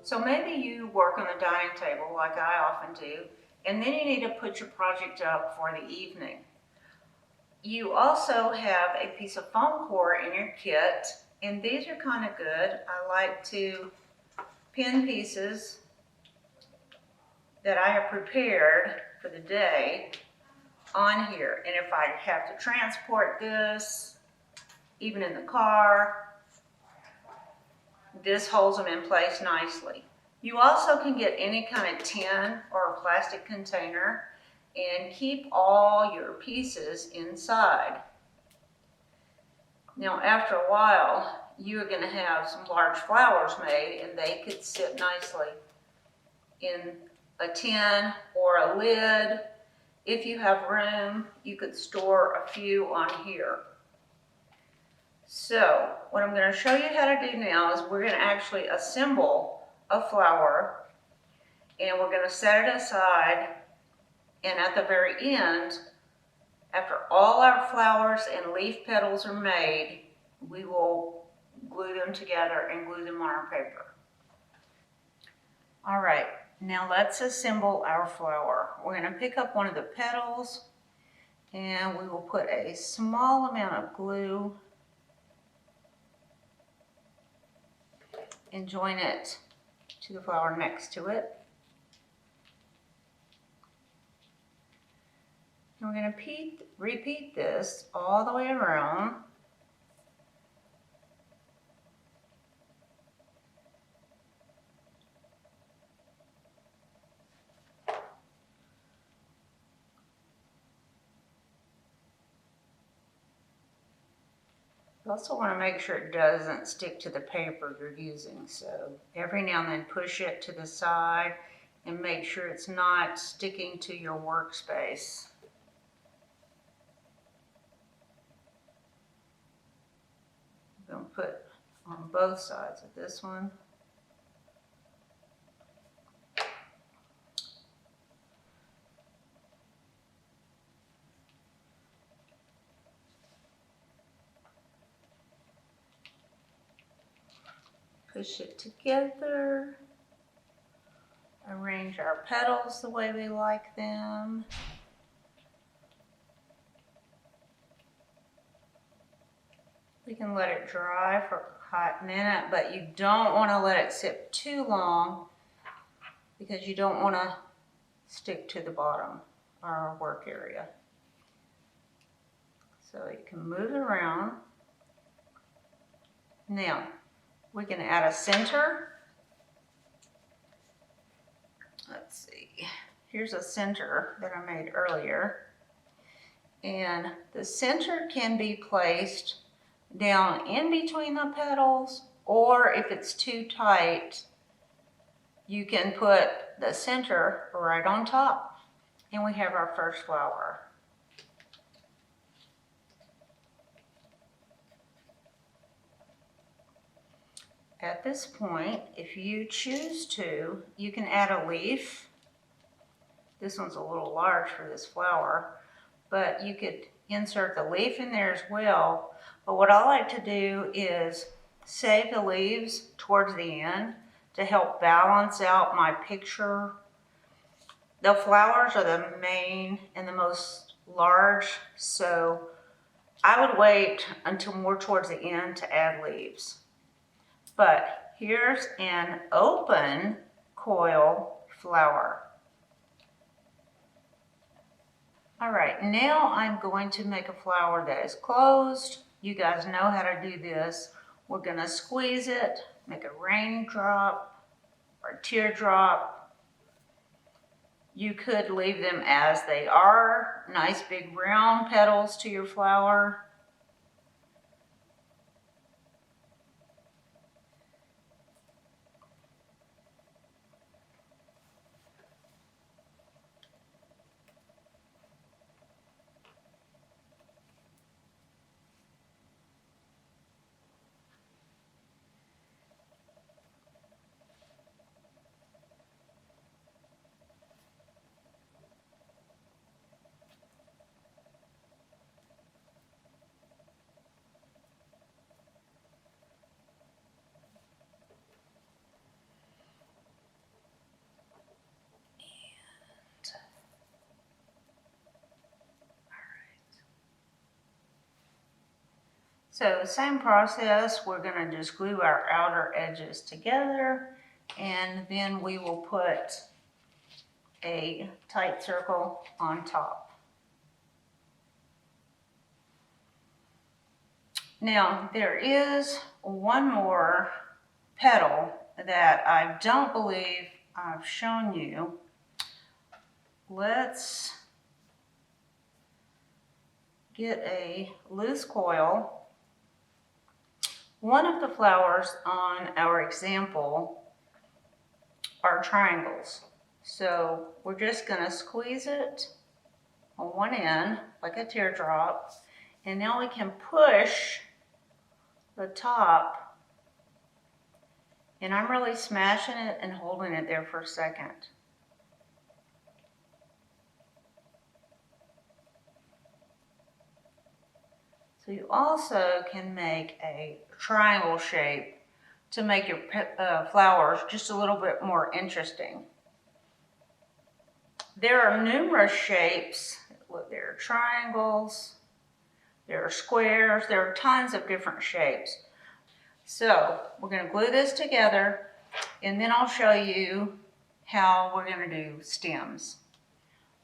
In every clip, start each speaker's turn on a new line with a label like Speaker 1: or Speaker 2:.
Speaker 1: So maybe you work on the dining table like I often do, and then you need to put your project up for the evening. You also have a piece of foam core in your kit, and these are kind of good. I like to pin pieces that I have prepared for the day on here. And if I have to transport this, even in the car, this holds them in place nicely. You also can get any kind of tin or a plastic container and keep all your pieces inside. Now, after a while, you're going to have some large flowers made, and they could sit nicely in a tin or a lid. If you have room, you could store a few on here. So what I'm going to show you how to do now is we're going to actually assemble a flower, and we're going to set it aside, and at the very end, after all our flowers and leaf petals are made, we will glue them together and glue them on our paper. All right, now let's assemble our flower. We're going to pick up one of the petals, and we will put a small amount of glue and join it to the flower next to it. And we're going to repeat this all the way around. You also want to make sure it doesn't stick to the paper you're using. So every now and then push it to the side and make sure it's not sticking to your workspace. I'm going to put on both sides of this one. Push it together. Arrange our petals the way we like them. We can let it dry for a hot minute, but you don't want to let it sit too long because you don't want to stick to the bottom or our work area. So you can move it around. Now, we can add a center. Let's see, here's a center that I made earlier. And the center can be placed down in between the petals, or if it's too tight, you can put the center right on top. And we have our first flower. At this point, if you choose to, you can add a leaf. This one's a little large for this flower, but you could insert the leaf in there as well. But what I like to do is save the leaves towards the end to help balance out my picture. The flowers are the main and the most large, so I would wait until more towards the end to add leaves. But here's an open coil flower. All right, now I'm going to make a flower that is closed. You guys know how to do this. We're gonna squeeze it, make a raindrop or a teardrop. You could leave them as they are, nice big round petals to your flower. So same process, we're going to just glue our outer edges together, and then we will put a tight circle on top. Now there is one more petal that I don't believe I've shown you. Let's get a loose coil. One of the flowers on our example are triangles. So we're just going to squeeze it on one end like a teardrop, and now we can push the top, and I'm really smashing it and holding it there for a second. So you also can make a triangle shape to make your flowers just a little bit more interesting. There are numerous shapes. Look, there are triangles, there are squares, there are tons of different shapes. So we're going to glue this together, and then I'll show you how we're going to do stems.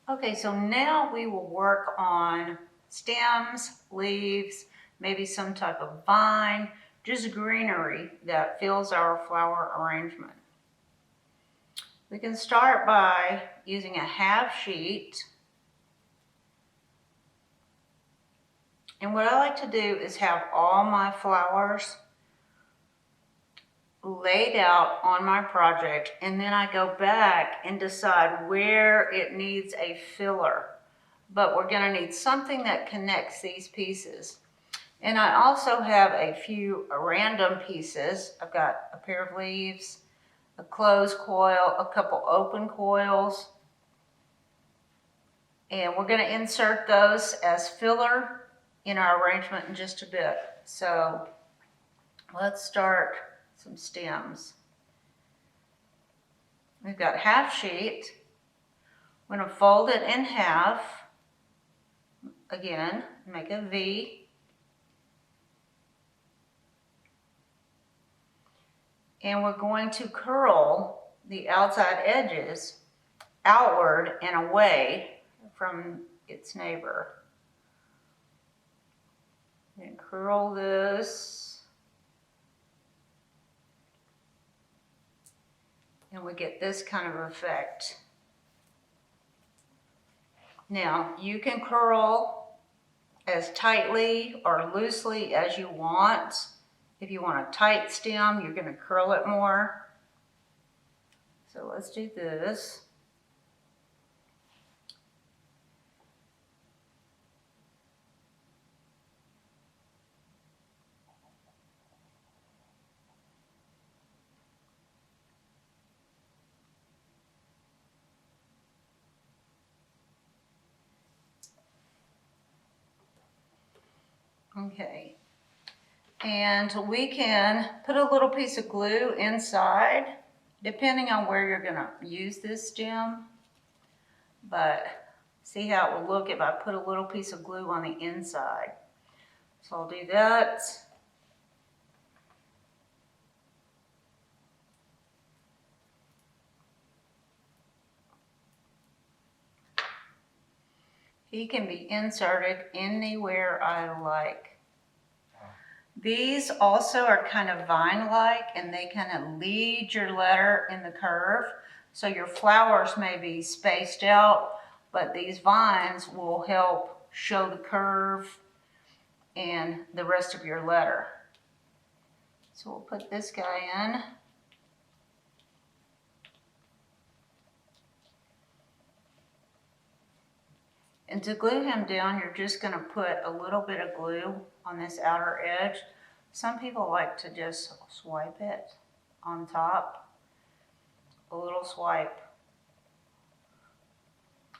Speaker 1: Okay, so now we will work on stems, leaves, maybe some type of vine, just greenery that fills our flower arrangement. We can start by using a half sheet. And what I like to do is have all my flowers laid out on my project, and then I go back and decide where it needs a filler. But we're going to need something that connects these pieces. And I also have a few random pieces. I've got a pair of leaves, a closed coil, a couple open coils, and we're going to insert those as filler in our arrangement in just a bit. So let's start some stems. We've got half sheet. We're going to fold it in half. Again, make a V. And we're going to curl the outside edges outward and away from its neighbor. And curl this. And we get this kind of effect. Now, you can curl as tightly or loosely as you want. If you want a tight stem, you're going to curl it more. So let's do this. Okay. And we can put a little piece of glue inside, depending on where you're going to use this stem. But see how it will look if I put a little piece of glue on the inside. So I'll do that. He can be inserted anywhere I like. These also are kind of vine-like, and they kind of lead your letter in the curve. So your flowers may be spaced out, but these vines will help show the curve and the rest of your letter. So we'll put this guy in. And to glue him down, you're just going to put a little bit of glue on this outer edge. Some people like to just swipe it on top. A little swipe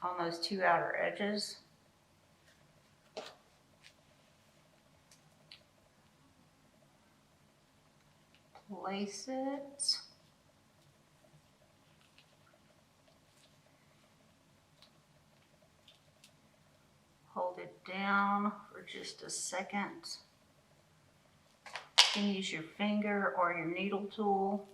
Speaker 1: on those two outer edges. Place it. Hold it down for just a second. You can use your finger or your needle tool.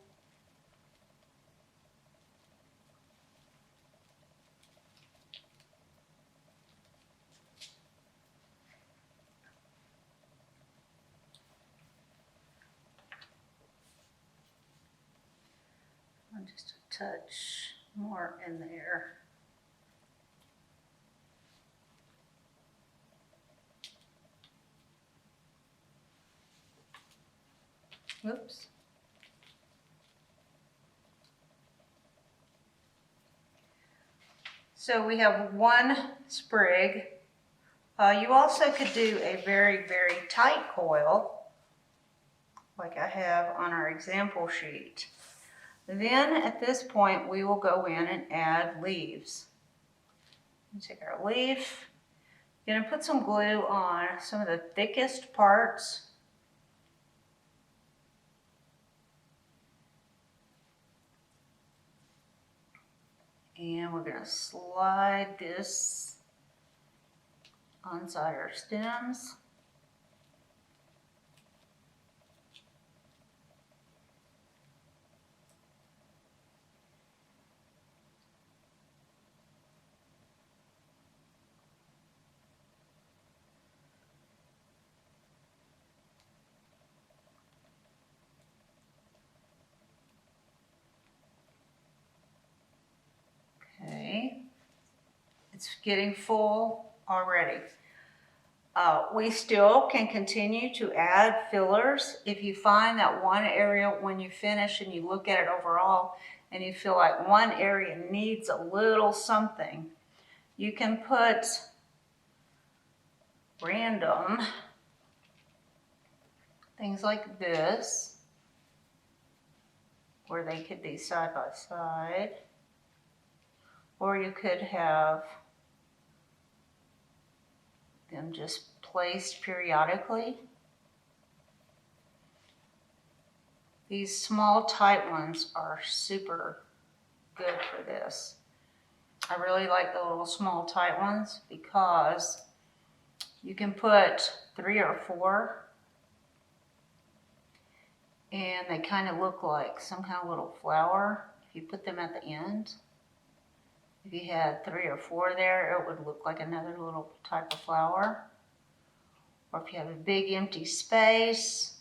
Speaker 1: Just a touch more in there. Oops. So we have one sprig. You also could do a very, very tight coil, like I have on our example sheet. Then at this point, we will go in and add leaves. Take our leaf. You're going to put some glue on some of the thickest parts. And we're going to slide this onside our stems. Okay, it's getting full already. We still can continue to add fillers. If you find that one area when you finish and you look at it overall and you feel like one area needs a little something, you can put random things like this, where they could be side by side, or you could have them just placed periodically. These small tight ones are super good for this. I really like the little small tight ones because you can put 3 or 4 and they kind of look like some kind of little flower if you put them at the end. If you had 3 or 4 there, it would look like another little type of flower. Or if you have a big empty space,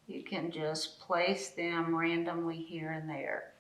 Speaker 1: you can just place them randomly here and there.